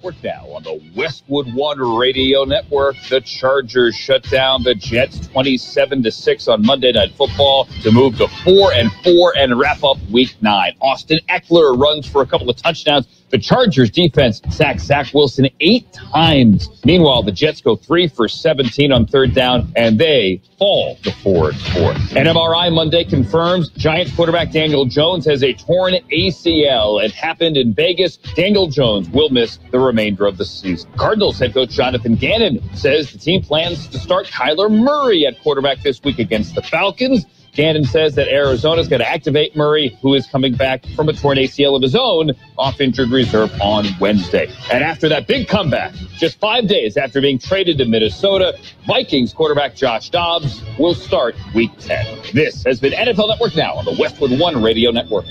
We're now on the Westwood One Radio Network. The Chargers shut down the Jets 27-6 on Monday Night Football to move to 4-4 and wrap up Week 9. Austin Eckler runs for a couple of touchdowns. The Chargers defense sacked Zach Wilson 8 times. Meanwhile, the Jets go 3 for 17 on third down, and they fall to 4-4. An MRI Monday confirms Giants quarterback Daniel Jones has a torn ACL. It happened in Vegas. Daniel Jones will miss the remainder of the season. Cardinals head coach Jonathan Gannon says the team plans to start Kyler Murray at quarterback this week against the Falcons. Gannon says that Arizona's going to activate Murray, who is coming back from a torn ACL of his own, off injured reserve on Wednesday. And after that big comeback, just 5 days after being traded to Minnesota, Vikings quarterback Josh Dobbs will start Week 10. This has been NFL Network Now on the Westwood One Radio Network.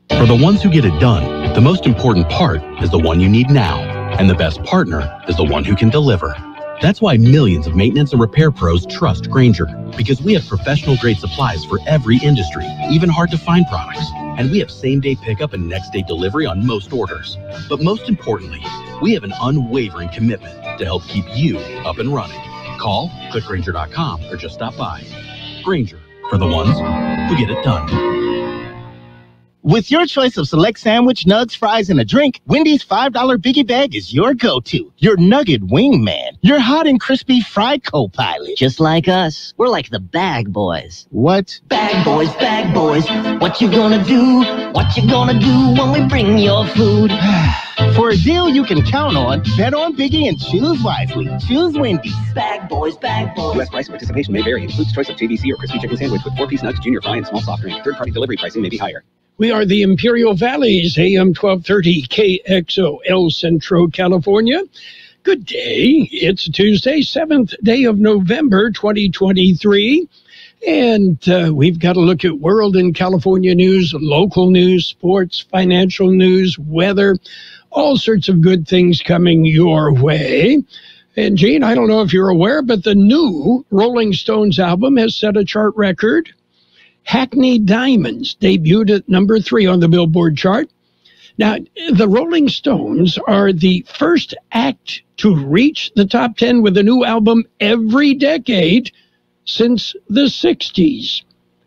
For the ones who get it done, the most important part is the one you need now. And the best partner is the one who can deliver. That's why millions of maintenance and repair pros trust Grainger, because we have professional-grade supplies for every industry, even hard-to-find products. And we have same-day pickup and next-day delivery on most orders. But most importantly, we have an unwavering commitment to help keep you up and running. Call, click Grainger.com, or just stop by. Grainger, for the ones who get it done. With your choice of select sandwich, nugs, fries, and a drink, Wendy's $5 Biggie Bag is your go-to. Your nugget wingman. Your hot and crispy fried co-pilot. Just like us. We're like the bag boys. What? Bag boys, bag boys. What you gonna do? What you gonna do when we bring your food? For a deal you can count on, bet on Biggie and choose wisely. Choose Wendy's. Bag boys, bag boys. U.S. price and participation may vary. Includes choice of JBC or crispy chicken sandwich with 4-piece nugs, junior fry, and small soft drink. Third-party delivery pricing may be higher. We are the Imperial Valley's AM 1230 KXO El Centro, California. Good day. It's Tuesday, 7th day of November, 2023. And we've got to look at world and California news, local news, sports, financial news, weather, all sorts of good things coming your way. And, Gene, I don't know if you're aware, but the new Rolling Stones album has set a chart record. Hackney Diamonds debuted at number 3 on the Billboard chart. Now, the Rolling Stones are the first act to reach the top 10 with a new album every decade since the 60s.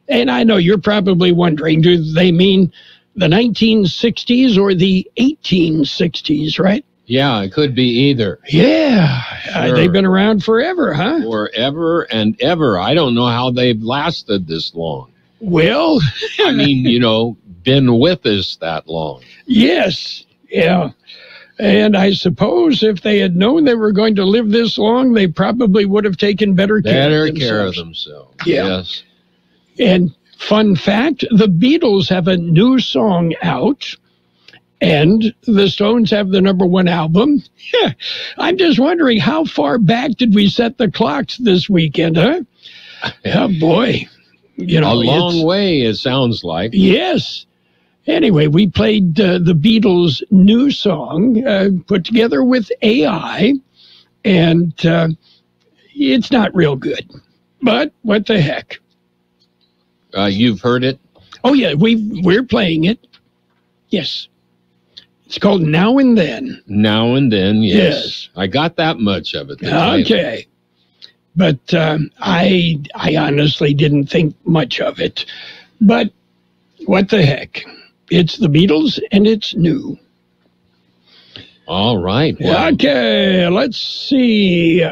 And I know you're probably wondering, do they mean the 1960s or the 1860s, right? Yeah, it could be either. Yeah, Sure. They've been around forever, huh? Forever and ever. I don't know how they've lasted this long. Well, I mean, been with us that long. Yes, yeah. And I suppose if they had known they were going to live this long, they probably would have taken better care of themselves. Yeah. Yes. And fun fact, the Beatles have a new song out, and the Stones have the number 1 album. Yeah. I'm just wondering, how far back did we set the clocks this weekend, huh? Oh, boy. A long way, it sounds like. Yes. Anyway, we played the Beatles' new song, put together with AI, and it's not real good. But what the heck? You've heard it? Oh, yeah, we're playing it. Yes. It's called Now and Then. Now and Then, yes. I got that much of it. Okay. But I honestly didn't think much of it. But what the heck? It's the Beatles, and it's new. All right. Well. Okay, let's see.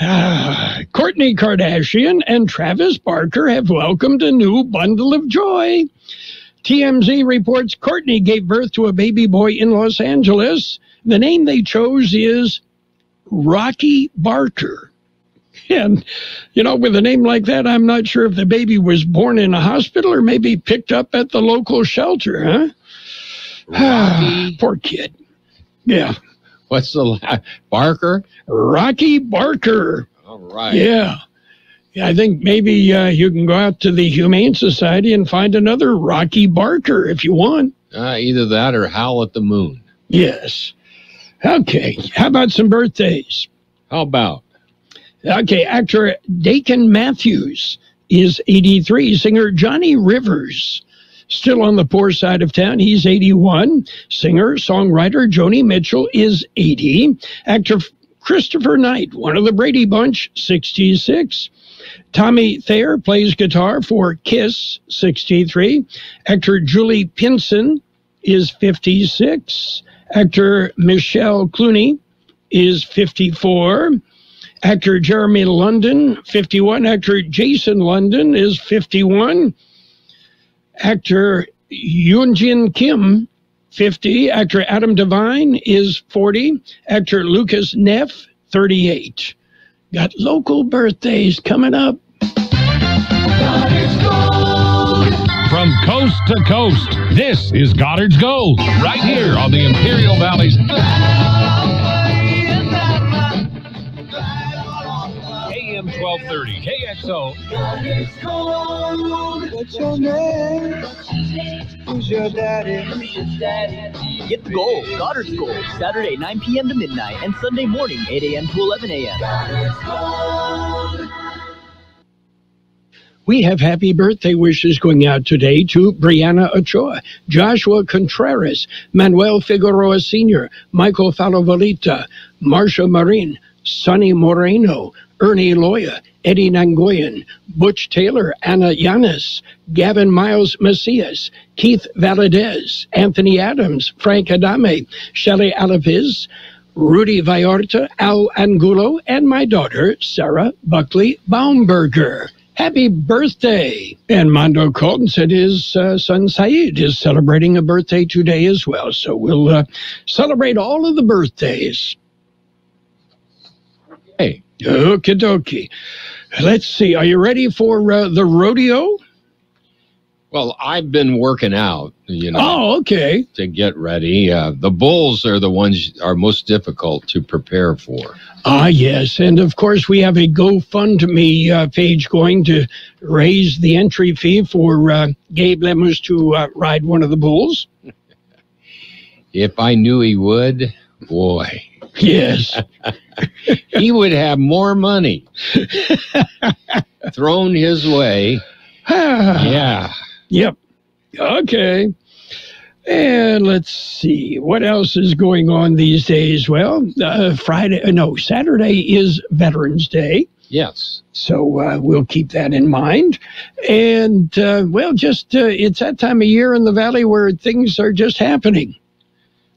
Kourtney Kardashian and Travis Barker have welcomed a new bundle of joy. TMZ reports Kourtney gave birth to a baby boy in Los Angeles. The name they chose is Rocky Barker. And, with a name like that, I'm not sure if the baby was born in a hospital or maybe picked up at the local shelter, huh? Rocky? Poor kid. Yeah. What's the Barker? Rocky Barker. All right. Yeah. I think maybe you can go out to the Humane Society and find another Rocky Barker if you want. Either that or Howl at the Moon. Yes. Okay. How about some birthdays? How about? Okay, actor Dakin Matthews is 83. Singer Johnny Rivers Still on the poor side of town, he's 81. Singer-songwriter Joni Mitchell is 80. Actor Christopher Knight, one of the Brady Bunch, 66. Tommy Thayer plays guitar for Kiss, 63. Actor Julie Pinson is 56. Actor Michelle Clooney is 54. Actor Jeremy London, 51. Actor Jason London is 51. Actor Yoonjin Kim, 50. Actor Adam Devine is 40. Actor Lucas Neff, 38. Got local birthdays coming up. From coast to coast, this is Goddard's Gold, right here on the Imperial Valley's AM 1230 KXO. What's your name? Who's your daddy? Get the gold, Goddard's Gold, Saturday 9 p.m. to midnight and Sunday morning 8 a.m. to 11 a.m. We have happy birthday wishes going out today to Brianna Ochoa, Joshua Contreras, Manuel Figueroa Sr., Michael Falavolita, Marcia Marin, Sonny Moreno, Ernie Loya, Eddie Nangoyan, Butch Taylor, Anna Yanis, Gavin Miles Macias, Keith Valadez, Anthony Adams, Frank Adame, Shelley Alaviz, Rudy Vallarta, Al Angulo, and my daughter, Sarah Buckley Baumberger. Happy birthday! And Mondo Colton said his son Saeed is celebrating a birthday today as well. So we'll celebrate all of the birthdays. Hey. Okie dokie. Let's see. Are you ready for the rodeo? Well, I've been working out, Oh, okay. to get ready. The bulls are the ones are most difficult to prepare for. Ah, yes. And of course, we have a GoFundMe page going to raise the entry fee for Gabe Lemus to ride one of the bulls. If I knew he would, boy. Yes. He would have more money thrown his way. Yeah. Yep. Okay. And let's see. What else is going on these days? Well, Saturday is Veterans Day. Yes. So we'll keep that in mind. And, it's that time of year in the Valley where things are just happening.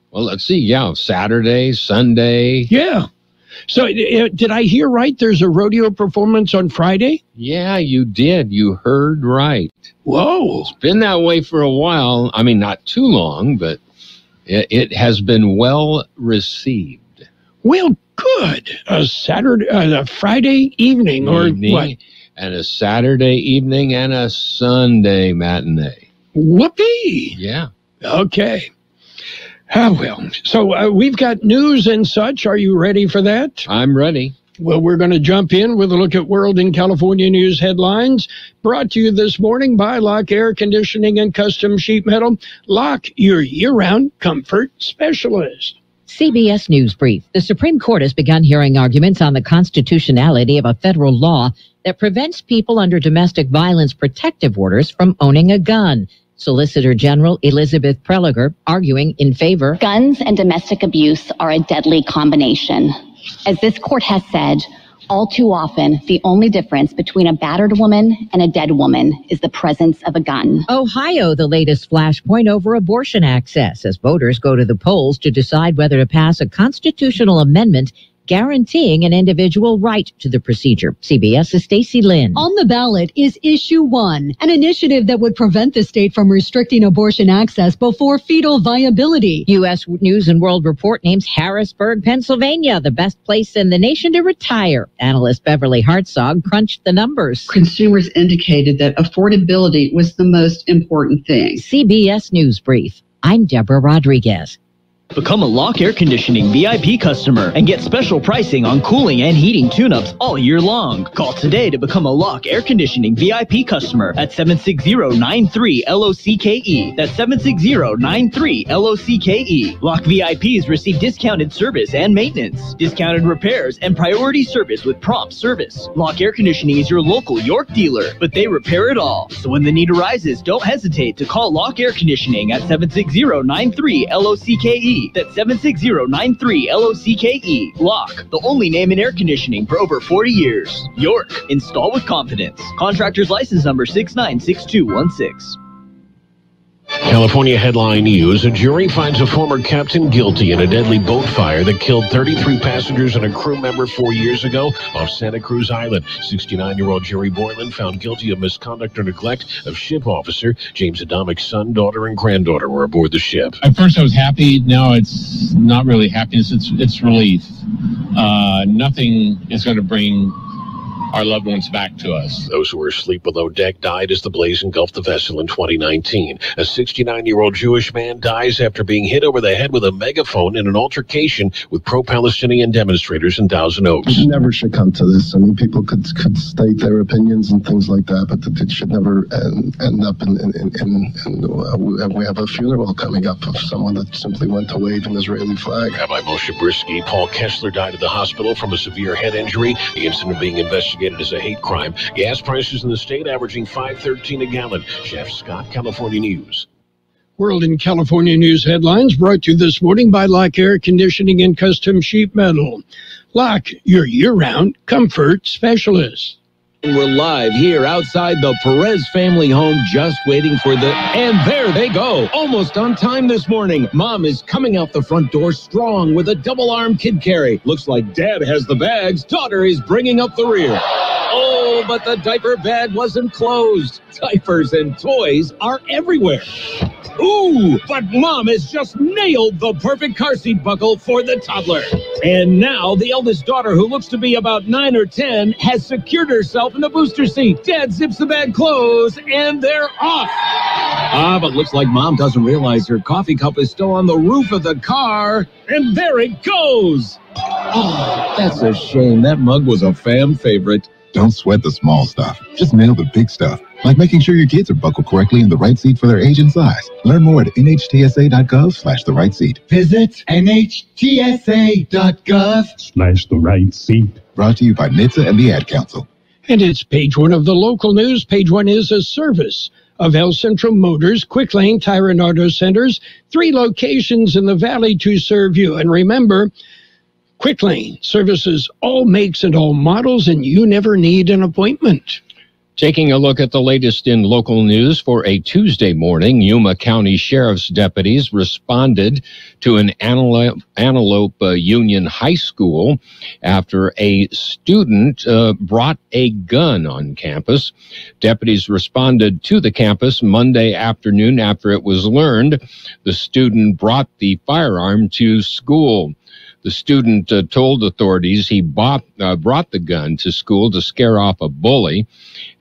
Well, let's see. Yeah, Saturday, Sunday. Yeah. So did I hear right? There's a rodeo performance on Friday? Yeah, you did. You heard right. Whoa. It's been that way for a while. I mean, not too long, but it has been well received. Well, good. A Friday evening or what? And a Saturday evening and a Sunday matinee. Whoopee. Yeah. Okay. Well, so we've got news and such. Are you ready for that? I'm ready. Well, we're going to jump in with a look at World and California news headlines. Brought to you this morning by Lock Air Conditioning and Custom Sheet Metal. Lock, your year-round comfort specialist. CBS News Brief. The Supreme Court has begun hearing arguments on the constitutionality of a federal law that prevents people under domestic violence protective orders from owning a gun. Solicitor General Elizabeth Preliger arguing in favor. Guns and domestic abuse are a deadly combination. As this court has said, all too often, the only difference between a battered woman and a dead woman is the presence of a gun. Ohio, the latest flashpoint over abortion access as voters go to the polls to decide whether to pass a constitutional amendment guaranteeing an individual right to the procedure. CBS's Stacey Lynn. On the ballot is Issue 1, an initiative that would prevent the state from restricting abortion access before fetal viability. U.S. News and World Report names Harrisburg, Pennsylvania, the best place in the nation to retire. Analyst Beverly Hartzog crunched the numbers. Consumers indicated that affordability was the most important thing. CBS News Brief. I'm Deborah Rodriguez. Become a Lock Air Conditioning VIP customer and get special pricing on cooling and heating tune-ups all year long. Call today to become a Lock Air Conditioning VIP customer at 760-93-LOCKE. That's 760-93-LOCKE. Lock VIPs receive discounted service and maintenance, discounted repairs, and priority service with prompt service. Lock Air Conditioning is your local York dealer, but they repair it all. So when the need arises, don't hesitate to call Lock Air Conditioning at 760-93-LOCKE. That's 760-93-LOCKE. Lock, the only name in air conditioning for over 40 years. York, install with confidence. Contractor's license number 696216. California headline news. A jury finds a former captain guilty in a deadly boat fire that killed 33 passengers and a crew member 4 years ago off Santa Cruz Island. 69-year-old Jerry Borland found guilty of misconduct or neglect of ship officer. James Adamic's son, daughter, and granddaughter were aboard the ship. At first I was happy. Now it's not really happiness. It's relief. Nothing is going to bring our loved ones back to us. Those who were asleep below deck died as the blaze engulfed the vessel in 2019. A 69-year-old Jewish man dies after being hit over the head with a megaphone in an altercation with pro-Palestinian demonstrators in Thousand Oaks. It never should come to this. I mean, people could state their opinions and things like that, but it should never end up in we have a funeral coming up of someone that simply went to wave an Israeli flag. Rabbi Moshe Brisky, Paul Kessler died at the hospital from a severe head injury. The incident being investigated as a hate crime. Gas prices in the state averaging $5.13 a gallon. Jeff Scott, California News. World in California News headlines brought to you this morning by Lock Air Conditioning and Custom Sheet Metal. Lock, your year-round comfort specialist. We're live here outside the Perez family home, just waiting for and there they go. Almost on time this morning. Mom is coming out the front door strong with a double-arm kid carry. Looks like Dad has the bags. Daughter is bringing up the rear. Oh, but the diaper bag wasn't closed. Diapers and toys are everywhere. Ooh, but Mom has just nailed the perfect car seat buckle for the toddler. And now the eldest daughter, who looks to be about 9 or 10, has secured herself in the booster seat. Dad zips the bag closed, and they're off. But looks like Mom doesn't realize her coffee cup is still on the roof of the car. And there it goes. Oh, that's a shame. That mug was a fan favorite. Don't sweat the small stuff. Just nail the big stuff, like making sure your kids are buckled correctly in the right seat for their age and size. Learn more at nhtsa.gov/the right seat. Visit nhtsa.gov/the right seat. Brought to you by NHTSA and the Ad Council. And it's page one of the local news. Page one is a service of El Centro Motors, Quick Lane Tire and Auto Centers, 3 locations in the valley to serve you. And remember, Quick Lane services all makes and all models, and you never need an appointment. Taking a look at the latest in local news for a Tuesday morning, Yuma County Sheriff's deputies responded to an Antelope Union High School after a student brought a gun on campus. Deputies responded to the campus Monday afternoon after it was learned the student brought the firearm to school. The student told authorities he brought the gun to school to scare off a bully.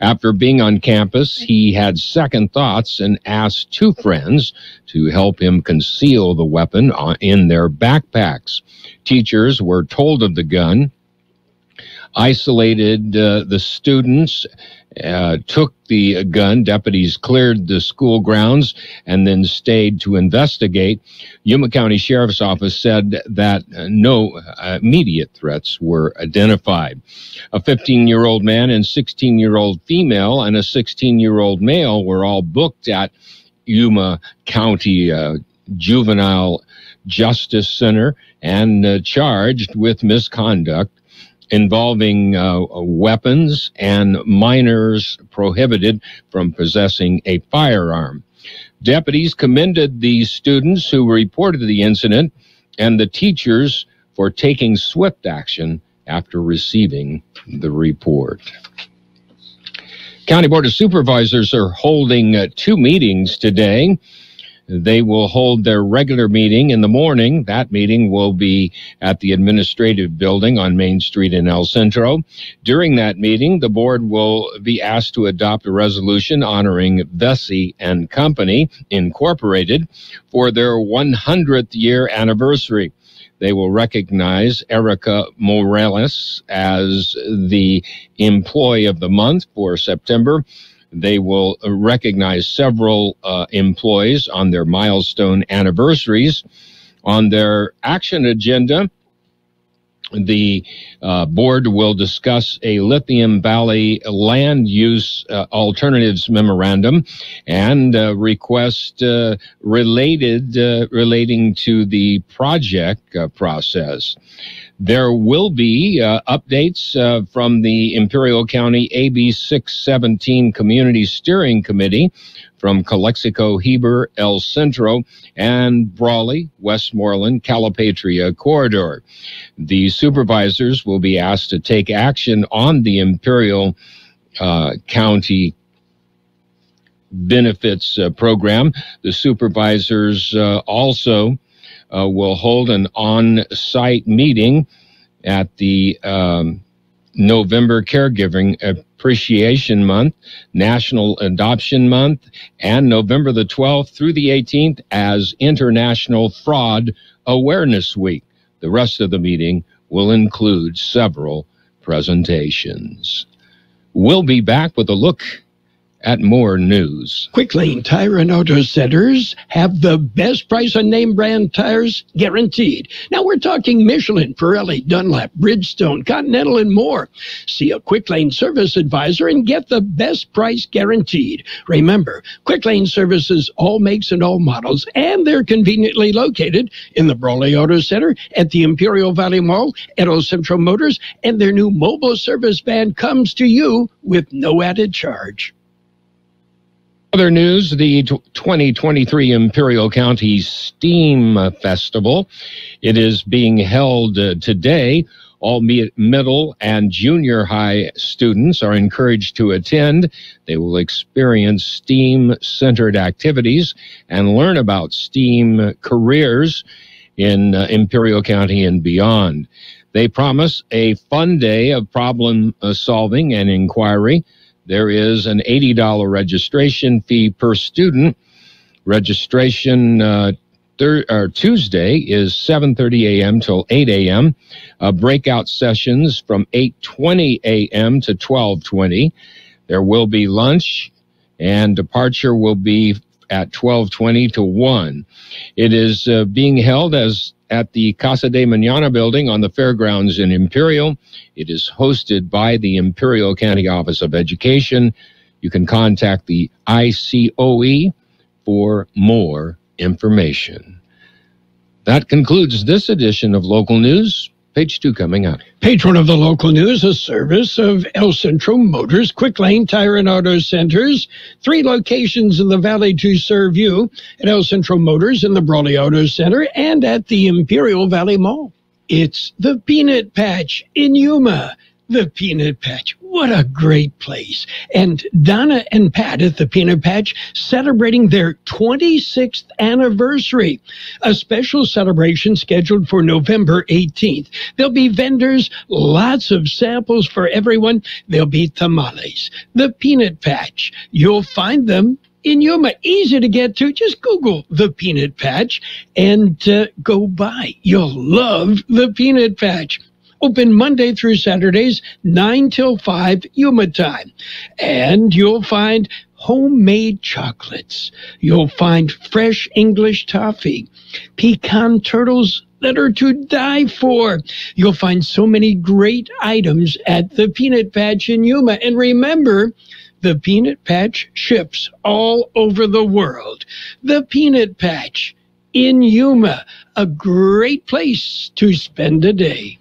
After being on campus, he had second thoughts and asked 2 friends to help him conceal the weapon in their backpacks. Teachers were told of the gun, isolated the students, took the gun. Deputies cleared the school grounds and then stayed to investigate. Yuma County Sheriff's Office said that no immediate threats were identified. A 15-year-old man and 16-year-old female and a 16-year-old male were all booked at Yuma County Juvenile Justice Center and charged with misconduct involving weapons and minors prohibited from possessing a firearm. Deputies commended the students who reported the incident and the teachers for taking swift action after receiving the report. County Board of Supervisors are holding 2 meetings today. They will hold their regular meeting in the morning. That meeting will be at the administrative building on Main Street in El Centro. During that meeting, the board will be asked to adopt a resolution honoring Vesey and Company Incorporated for their 100th year anniversary. They will recognize Erica Morales as the Employee of the Month for September. They will recognize several employees on their milestone anniversaries. On their action agenda, the board will discuss a Lithium Valley land use alternatives memorandum and request relating to the project process. There will be updates from the Imperial County AB 617 Community Steering Committee from Calexico, Heber, El Centro, and Brawley, Westmoreland, Calipatria corridor. The supervisors will be asked to take action on the Imperial County benefits program. The supervisors also will hold an on-site meeting at the November Caregiving Appreciation Month, National Adoption Month, and November the 12th through the 18th as International Fraud Awareness Week. The rest of the meeting will include several presentations. We'll be back with a look at more news. Quick Lane Tire and Auto Centers have the best price on name brand tires guaranteed. Now we're talking Michelin, Pirelli, Dunlop, Bridgestone, Continental, and more. See a Quick Lane service advisor and get the best price guaranteed. Remember, Quick Lane services all makes and all models, and they're conveniently located in the Brawley Auto Center, at the Imperial Valley Mall, at El Centro Motors, and their new mobile service van comes to you with no added charge. Other news, the 2023 Imperial County STEAM Festival. It is being held today. All middle and junior high students are encouraged to attend. They will experience STEAM-centered activities and learn about STEAM careers in Imperial County and beyond. They promise a fun day of problem solving and inquiry. There is an $80 registration fee per student. Registration Tuesday is 7:30 a.m. till 8 a.m. Breakout sessions from 8:20 a.m. to 12:20. There will be lunch, and departure will be at 12:20 to 1. It is being held at the Casa de Mañana building on the fairgrounds in Imperial. It is hosted by the Imperial County Office of Education. You can contact the ICOE for more information. That concludes this edition of Local News. Page 2 coming up. Page 1 of the local news, a service of El Centro Motors, Quick Lane Tire and Auto Centers. 3 locations in the valley to serve you at El Centro Motors in the Brawley Auto Center and at the Imperial Valley Mall. It's the Peanut Patch in Yuma. The Peanut Patch. What a great place. And Donna and Pat at the Peanut Patch celebrating their 26th anniversary. A special celebration scheduled for November 18th. There'll be vendors, lots of samples for everyone. There'll be tamales. The Peanut Patch. You'll find them in Yuma. Easy to get to. Just Google the Peanut Patch and go by. You'll love the Peanut Patch. Open Monday through Saturdays, 9 till 5 Yuma time. And you'll find homemade chocolates. You'll find fresh English toffee, pecan turtles that are to die for. You'll find so many great items at the Peanut Patch in Yuma. And remember, the Peanut Patch ships all over the world. The Peanut Patch in Yuma, a great place to spend a day.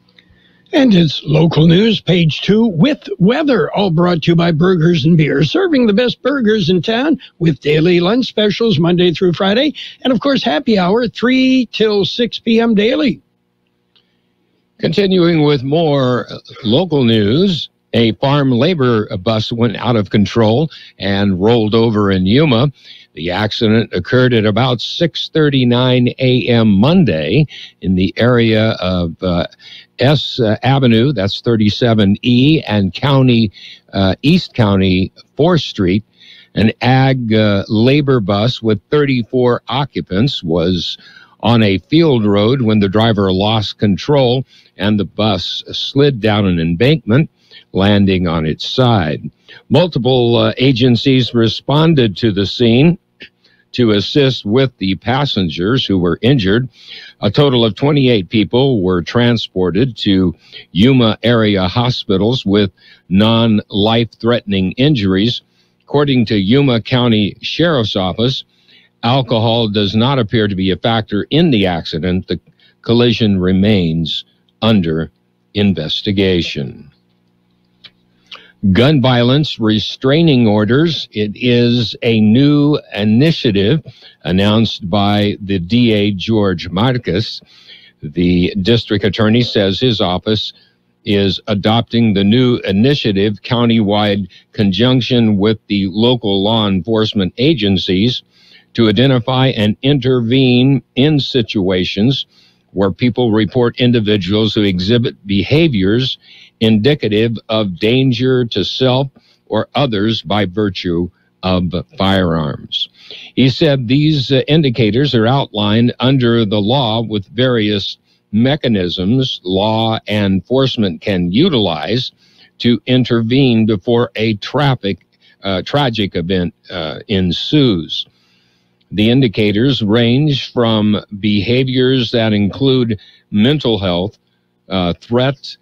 And it's local news, page 2, with weather, all brought to you by Burgers and Beer, serving the best burgers in town with daily lunch specials Monday through Friday. And, of course, happy hour, 3 till 6 p.m. daily. Continuing with more local news, a farm labor bus went out of control and rolled over in Yuma. The accident occurred at about 6:39 a.m. Monday in the area of S Avenue, that's 37E, and East County 4th Street. An ag labor bus with 34 occupants was on a field road when the driver lost control and the bus slid down an embankment, landing on its side. Multiple agencies responded to the scene to assist with the passengers who were injured. A total of 28 people were transported to Yuma area hospitals with non-life-threatening injuries. According to Yuma County Sheriff's Office, alcohol does not appear to be a factor in the accident. The collision remains under investigation. Gun violence restraining orders. It is a new initiative announced by the DA, George Marcus. The district attorney says his office is adopting the new initiative countywide conjunction with the local law enforcement agencies to identify and intervene in situations where people report individuals who exhibit behaviors indicative of danger to self or others by virtue of firearms. He said these indicators are outlined under the law with various mechanisms law enforcement can utilize to intervene before a tragic event ensues. The indicators range from behaviors that include mental health, threats,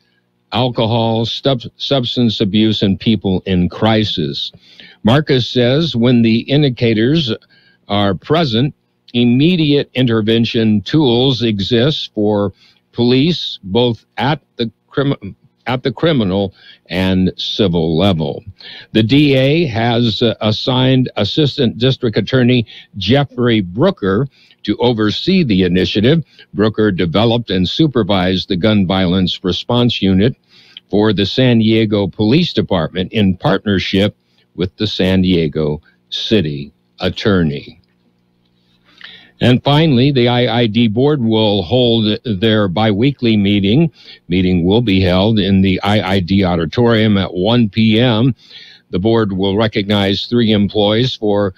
alcohol, substance abuse, and people in crisis. Marcus says when the indicators are present, immediate intervention tools exist for police both at the criminal and civil level. The DA has assigned Assistant District Attorney Jeffrey Brooker to oversee the initiative. Brooker developed and supervised the gun violence response unit for the San Diego Police Department in partnership with the San Diego City Attorney. And finally, the IID board will hold their biweekly meeting. Meeting will be held in the IID auditorium at 1 p.m. The board will recognize 3 employees for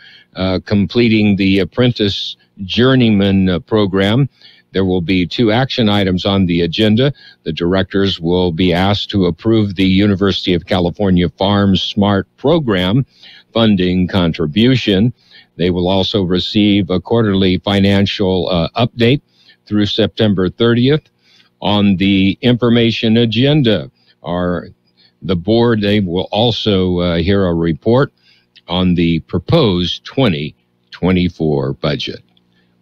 completing the apprentice journeyman program. There will be 2 action items on the agenda. The directors will be asked to approve the University of California Farm Smart program funding contribution. They will also receive a quarterly financial update through September 30th. On the information agenda, the board, they will also hear a report on the proposed 2024 budget.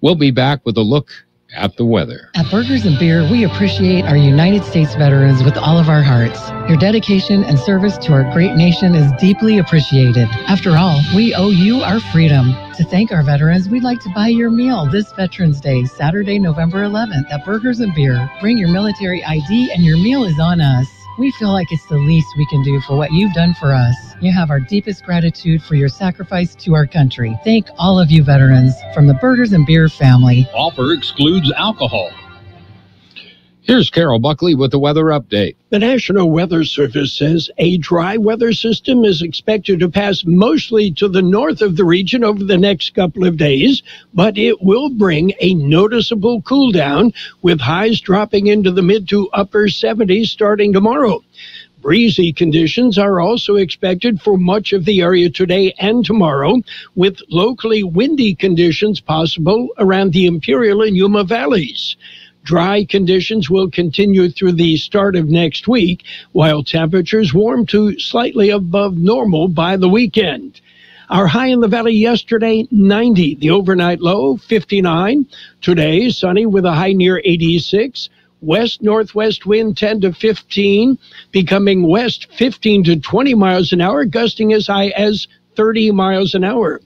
We'll be back with a look at the weather. At Burgers and Beer, we appreciate our United States veterans with all of our hearts. Your dedication and service to our great nation is deeply appreciated. After all, we owe you our freedom. To thank our veterans, we'd like to buy your meal this Veterans Day, Saturday, November 11th at Burgers and Beer. Bring your military ID and your meal is on us. We feel like it's the least we can do for what you've done for us. You have our deepest gratitude for your sacrifice to our country. Thank all of you veterans from the Burgers and Beer family. Offer excludes alcohol. Here's Carroll Buckley with the weather update. The National Weather Service says a dry weather system is expected to pass mostly to the north of the region over the next couple of days, but it will bring a noticeable cool down with highs dropping into the mid to upper 70s starting tomorrow. Breezy conditions are also expected for much of the area today and tomorrow, with locally windy conditions possible around the Imperial and Yuma valleys. Dry conditions will continue through the start of next week, while temperatures warm to slightly above normal by the weekend. Our high in the valley yesterday, 90. The overnight low, 59. Today, sunny with a high near 86. West-northwest wind 10 to 15, becoming west 15 to 20 miles an hour, gusting as high as 30 miles an hour.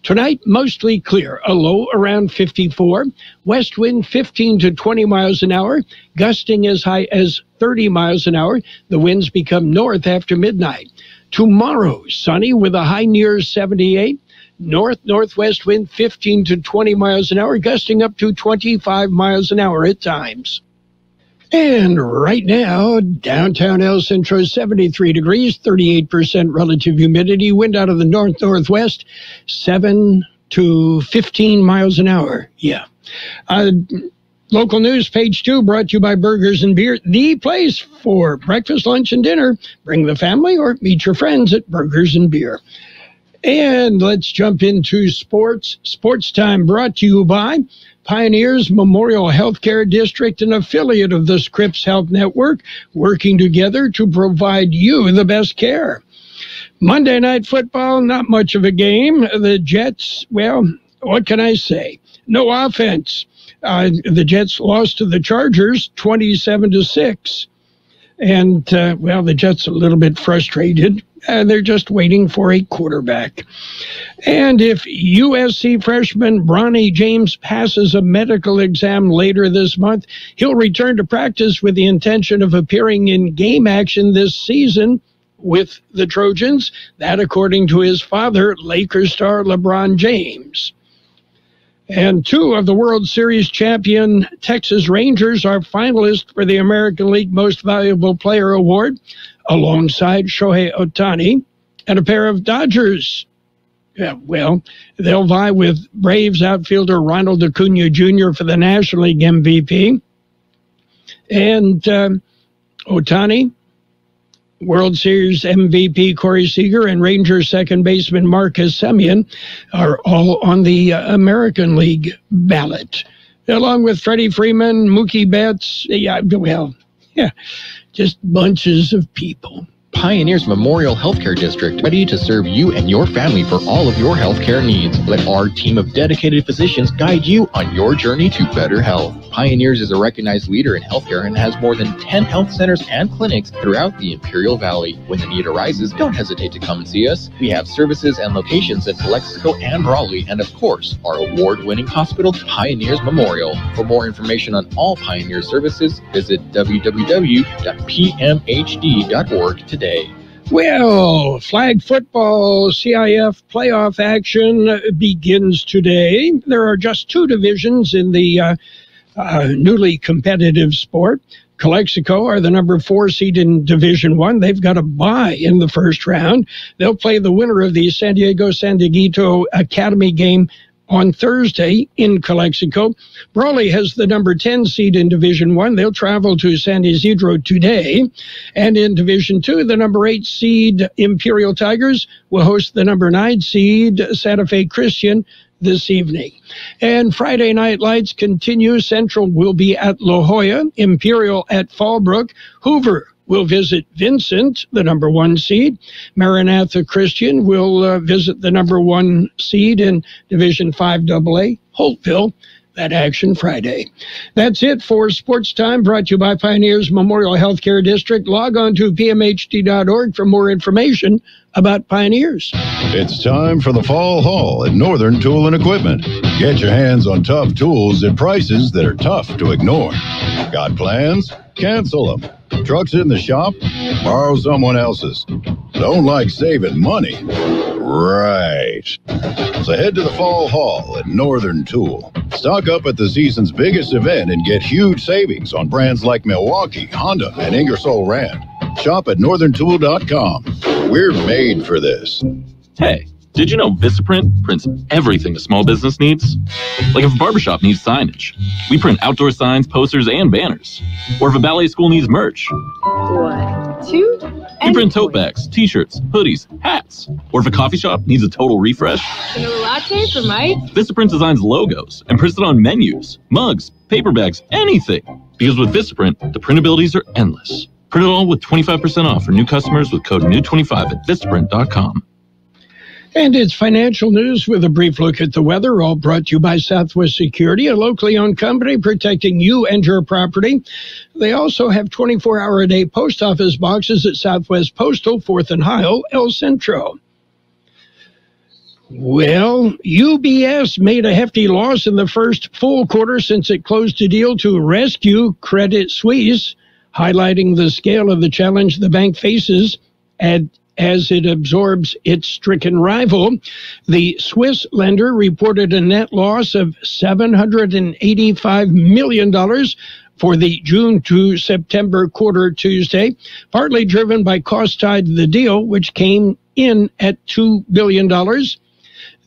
Tonight, mostly clear, a low around 54, west wind 15 to 20 miles an hour, gusting as high as 30 miles an hour. The winds become north after midnight. Tomorrow, sunny with a high near 78, North-northwest wind 15 to 20 miles an hour, gusting up to 25 miles an hour at times. And right now, downtown El Centro, 73 degrees, 38% relative humidity, wind out of the north-northwest, 7 to 15 miles an hour. Yeah. Local news, page 2, brought to you by Burgers and Beer, the place for breakfast, lunch, and dinner. Bring the family or meet your friends at Burgers and Beer. And let's jump into sports. Sports Time brought to you by Pioneers Memorial Healthcare District, an affiliate of the Scripps Health Network, working together to provide you the best care. Monday Night Football, not much of a game. The Jets, well, what can I say? No offense. The Jets lost to the Chargers 27-6. And, well, the Jets are a little bit frustrated. They're just waiting for a quarterback. And if USC freshman Bronny James passes a medical exam later this month, he'll return to practice with the intention of appearing in game action this season with the Trojans. That, according to his father, Lakers star LeBron James. And 2 of the World Series champion Texas Rangers are finalists for the American League Most Valuable Player Award, alongside Shohei Ohtani, and a pair of Dodgers. Yeah, well, they'll vie with Braves outfielder Ronald Acuna Jr. for the National League MVP. And Ohtani, World Series MVP Corey Seager, and Rangers second baseman Marcus Semien are all on the American League ballot, along with Freddie Freeman, Mookie Betts. Just bunches of people. Pioneers Memorial Healthcare District, ready to serve you and your family for all of your healthcare needs. Let our team of dedicated physicians guide you on your journey to better health. Pioneers is a recognized leader in healthcare and has more than 10 health centers and clinics throughout the Imperial Valley. When the need arises, don't hesitate to come and see us. We have services and locations in Calexico and Raleigh, and of course, our award-winning hospital, Pioneers Memorial. For more information on all Pioneer services, visit www.pmhd.org today. Well, flag football CIF playoff action begins today. There are just 2 divisions in the newly competitive sport. Calexico are the number 4 seed in Division 1. They've got a bye in the first round. They'll play the winner of the San Diego-San Dieguito Academy game on Thursday in Calexico. Brawley has the number 10 seed in Division 1. They'll travel to San Isidro today. And in Division 2, the number 8 seed Imperial Tigers will host the number 9 seed Santa Fe Christian this evening. And Friday Night Lights continue. Central will be at La Jolla, Imperial at Fallbrook, Hoover will visit Vincent, the number 1 seed. Maranatha Christian will visit the number 1 seed in Division 5 AA, Holtville. That action Friday. That's it for Sports Time, brought to you by Pioneers Memorial Healthcare District. Log on to pmhd.org for more information about Pioneers. It's time for the Fall Haul at Northern Tool and Equipment. Get your hands on tough tools at prices that are tough to ignore. Got plans? Cancel them. Trucks in the shop? Borrow someone else's. Don't like saving money? Right. So head to the Fall Haul at Northern Tool. Stock up at the season's biggest event and get huge savings on brands like Milwaukee, Honda, and Ingersoll Rand. Shop at northerntool.com. We're made for this. Hey, did you know Vistaprint prints everything a small business needs? Like if a barbershop needs signage, we print outdoor signs, posters, and banners. Or if a ballet school needs merch, 1, 2, we print tote bags, t-shirts, hoodies, hats. Or if a coffee shop needs a total refresh, vanilla latte for Mike. Vistaprint designs logos and prints it on menus, mugs, paper bags, anything. Because with Vistaprint, the printabilities are endless. Print it all with 25% off for new customers with code NEW25 at Vistaprint.com. And it's financial news with a brief look at the weather, all brought to you by Southwest Security, a locally owned company protecting you and your property. They also have 24-hour-a-day post office boxes at Southwest Postal, 4th and Heil, El Centro. Well, UBS made a hefty loss in the first full quarter since it closed a deal to rescue Credit Suisse, highlighting the scale of the challenge the bank faces as it absorbs its stricken rival. The Swiss lender reported a net loss of $785 million for the June to September quarter Tuesday, partly driven by costs tied to the deal, which came in at $2 billion.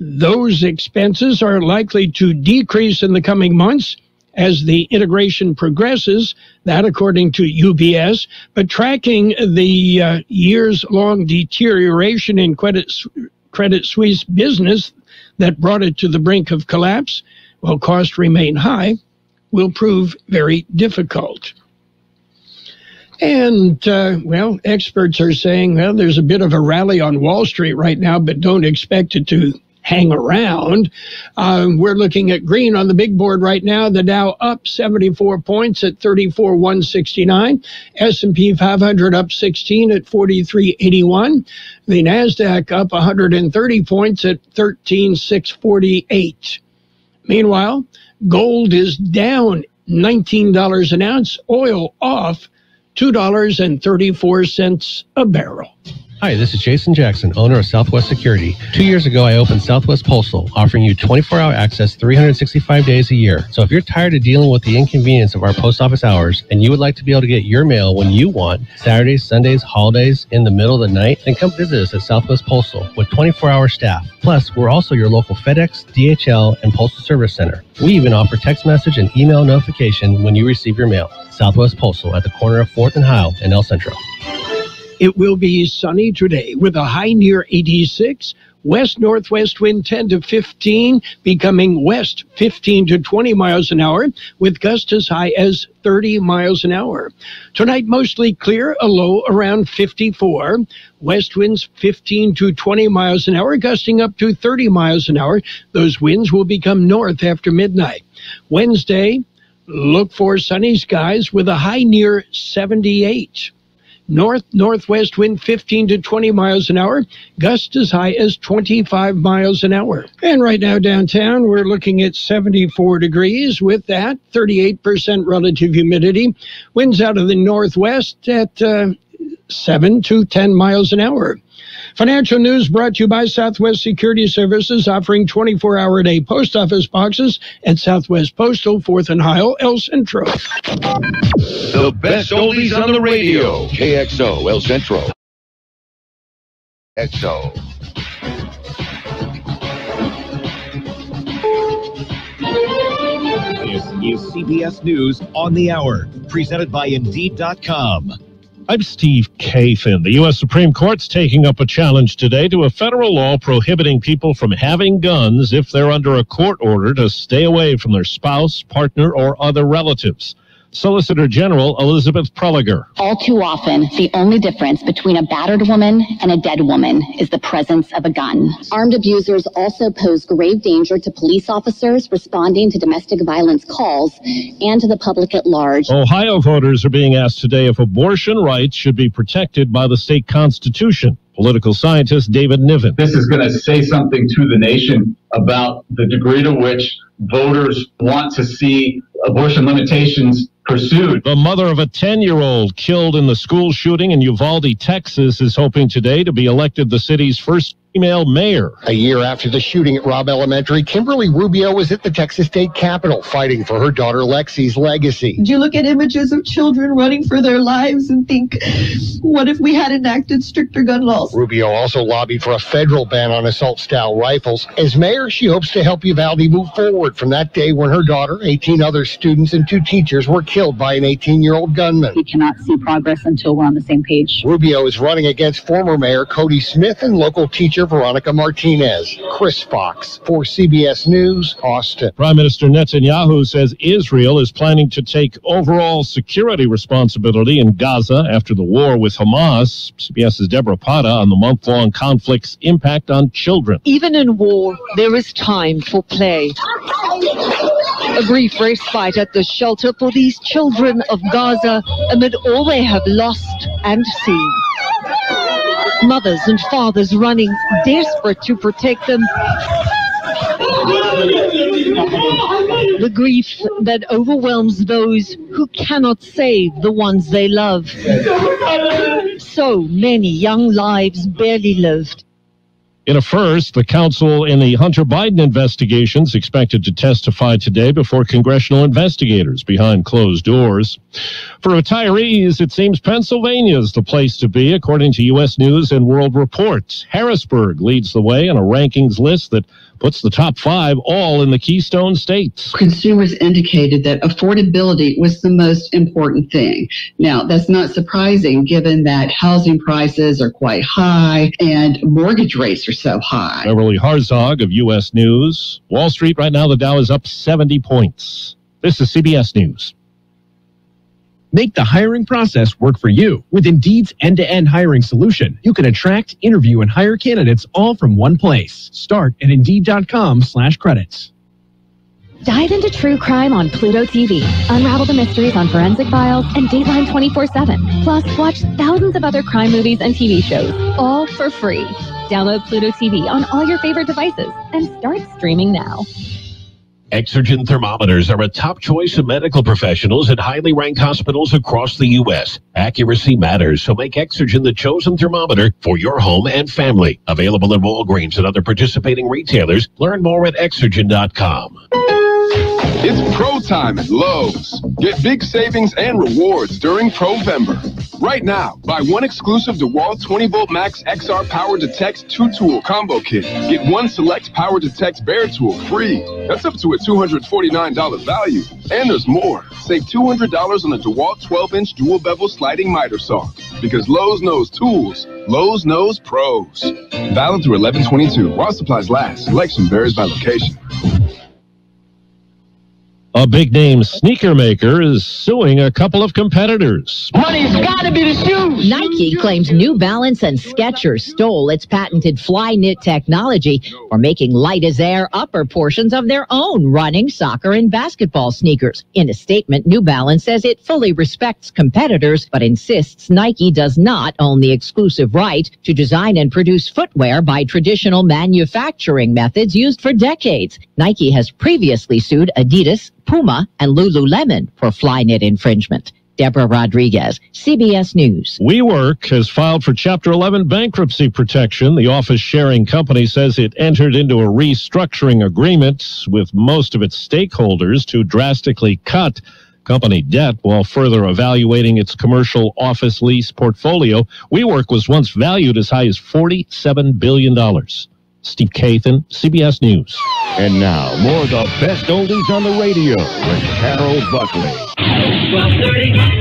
Those expenses are likely to decrease in the coming months as the integration progresses, that according to UBS, but tracking the years-long deterioration in Credit Suisse business that brought it to the brink of collapse, while costs remain high, will prove very difficult. And, experts are saying, there's a bit of a rally on Wall Street right now, but don't expect it to hang around. We're looking at green on the big board right now. The Dow up 74 points at 34,169. S&P 500 up 16 at 4381. The NASDAQ up 130 points at 13,648. Meanwhile, gold is down $19 an ounce. Oil off $2.34 a barrel. Hi, this is Jason Jackson, owner of Southwest Security. 2 years ago, I opened Southwest Postal, offering you 24-hour access 365 days a year. So if you're tired of dealing with the inconvenience of our post office hours and you would like to be able to get your mail when you want, Saturdays, Sundays, holidays, in the middle of the night, then come visit us at Southwest Postal with 24-hour staff. Plus, we're also your local FedEx, DHL, and Postal Service Center. We even offer text message and email notification when you receive your mail. Southwest Postal at the corner of 4th and Heil in El Centro. It will be sunny today with a high near 86, west-northwest wind 10 to 15, becoming west 15 to 20 miles an hour, with gusts as high as 30 miles an hour. Tonight, mostly clear, a low around 54. West winds 15 to 20 miles an hour, gusting up to 30 miles an hour. Those winds will become north after midnight. Wednesday, look for sunny skies with a high near 78. North-northwest wind 15 to 20 miles an hour, gusts as high as 25 miles an hour. And right now downtown, we're looking at 74 degrees. With that, 38% relative humidity. Winds out of the northwest at 7 to 10 miles an hour. Financial news brought to you by Southwest Security Services, offering 24-hour-a-day post office boxes at Southwest Postal, 4th and Heil, El Centro. The best oldies on the radio. KXO, El Centro. XO. This is CBS News on the Hour, presented by Indeed.com. I'm Steve Kathan. The U.S. Supreme Court's taking up a challenge today to a federal law prohibiting people from having guns if they're under a court order to stay away from their spouse, partner, or other relatives. Solicitor General Elizabeth Preliger. All too often, the only difference between a battered woman and a dead woman is the presence of a gun. Armed abusers also pose grave danger to police officers responding to domestic violence calls and to the public at large. Ohio voters are being asked today if abortion rights should be protected by the state constitution. Political scientist David Niven. This is going to say something to the nation about the degree to which voters want to see abortion limitations pursued. The mother of a 10-year-old killed in the school shooting in Uvalde, Texas, is hoping today to be elected the city's first female mayor. A year after the shooting at Robb Elementary, Kimberly Rubio was at the Texas State Capitol fighting for her daughter Lexi's legacy. Do you look at images of children running for their lives and think, what if we had enacted stricter gun laws? Rubio also lobbied for a federal ban on assault-style rifles. As mayor, she hopes to help Uvalde move forward from that day when her daughter, 18 other students, and 2 teachers were killed by an 18-year-old gunman. We cannot see progress until we're on the same page. Rubio is running against former Mayor Cody Smith and local teacher Veronica Martinez. Chris Fox for CBS News, Austin. Prime Minister Netanyahu says Israel is planning to take overall security responsibility in Gaza after the war with Hamas. CBS's Deborah Pata on the month-long conflict's impact on children. Even in war, there is time for play. A brief respite at the shelter for these children of Gaza amid all they have lost and seen. Mothers and fathers running, desperate to protect them. The grief that overwhelms those who cannot save the ones they love. So many young lives barely lived. In a first, the counsel in the Hunter Biden investigation is expected to testify today before congressional investigators behind closed doors. For retirees, it seems Pennsylvania is the place to be, according to U.S. News and World Report. Harrisburg leads the way on a rankings list that puts the top 5 all in the Keystone states. Consumers indicated that affordability was the most important thing. Now, that's not surprising given that housing prices are quite high and mortgage rates are so high. Beverly Harzog of U.S. News. Wall Street right now, the Dow is up 70 points. This is CBS News. Make the hiring process work for you. With Indeed's end-to-end hiring solution, you can attract, interview, and hire candidates all from one place. Start at Indeed.com/credits. Dive into true crime on Pluto TV. Unravel the mysteries on Forensic Files and Dateline 24/7. Plus, watch thousands of other crime movies and TV shows, all for free. Download Pluto TV on all your favorite devices and start streaming now. Exergen thermometers are a top choice of medical professionals at highly ranked hospitals across the U.S. Accuracy matters, so make Exergen the chosen thermometer for your home and family. Available at Walgreens and other participating retailers. Learn more at Exergen.com. It's Pro Time at Lowe's. Get big savings and rewards during Provember. Right now, buy one exclusive DeWalt 20-volt Max XR Power Detect 2-tool combo kit. Get one select Power Detect Bear tool free. That's up to a $249 value. And there's more. Save $200 on a DeWalt 12-inch dual bevel sliding miter saw. Because Lowe's knows tools. Lowe's knows pros. Valid through 11/22. While supplies last. Selection varies by location. A big-name sneaker maker is suing a couple of competitors. Money's gotta be the shoes! Nike claims New Balance and Skechers stole its patented fly knit technology for making light-as-air upper portions of their own running, soccer, and basketball sneakers. In a statement, New Balance says it fully respects competitors, but insists Nike does not own the exclusive right to design and produce footwear by traditional manufacturing methods used for decades. Nike has previously sued Adidas, Puma, and Lululemon for fly knit infringement. Deborah Rodriguez, CBS News. WeWork has filed for Chapter 11 bankruptcy protection. The office-sharing company says it entered into a restructuring agreement with most of its stakeholders to drastically cut company debt while further evaluating its commercial office lease portfolio. WeWork was once valued as high as $47 billion. Steve Kathan, CBS News. And now, more of the best oldies on the radio with Carroll Buckley. 12:30.